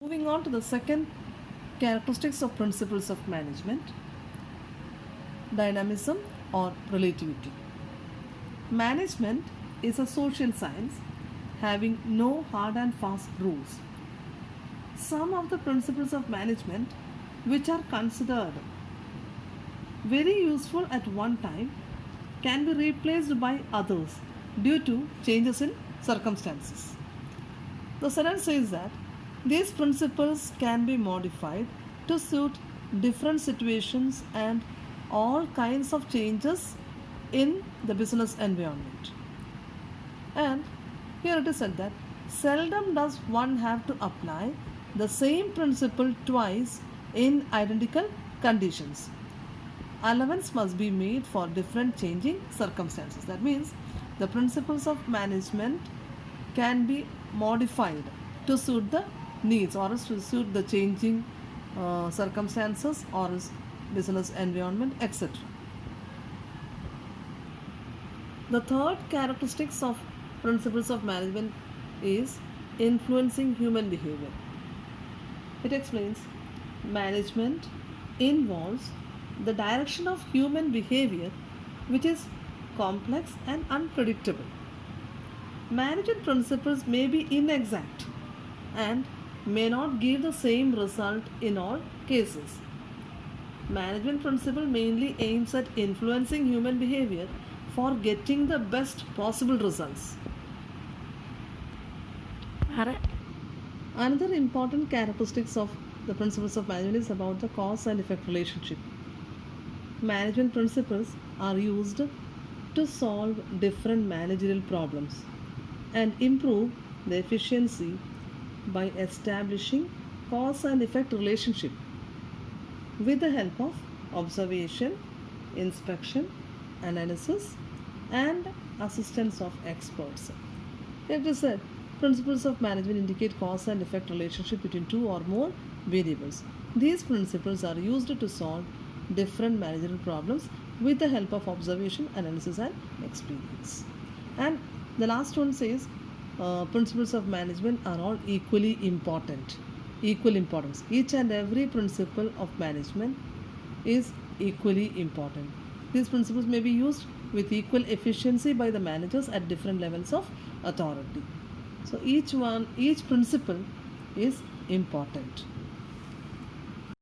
Moving on to the second characteristics of principles of management, dynamism or relativity. Management is a social science having no hard and fast rules. Some of the principles of management which are considered very useful at one time can be replaced by others due to changes in circumstances. The sentence says that these principles can be modified to suit different situations and all kinds of changes in the business environment. And here it is said that seldom does one have to apply the same principle twice in identical conditions. Allowance must be made for different changing circumstances. That means the principles of management can be modified to suit the needs or to suit the changing circumstances or business environment, etc. The third characteristics of principles of management is influencing human behavior. It explains management involves the direction of human behavior which is complex and unpredictable. Management principles may be inexact and may not give the same result in all cases. Management principle mainly aims at influencing human behavior for getting the best possible results. Another important characteristics of the principles of management is about the cause and effect relationship. Management principles are used to solve different managerial problems and improve the efficiency by establishing cause and effect relationship with the help of observation, inspection, analysis, and assistance of experts. It is said principles of management indicate cause and effect relationship between two or more variables. These principles are used to solve different managerial problems with the help of observation, analysis, and experience. And the last one says principles of management are all equally important. Equal importance. Each and every principle of management is equally important. These principles may be used with equal efficiency by the managers at different levels of authority. So each principle is important.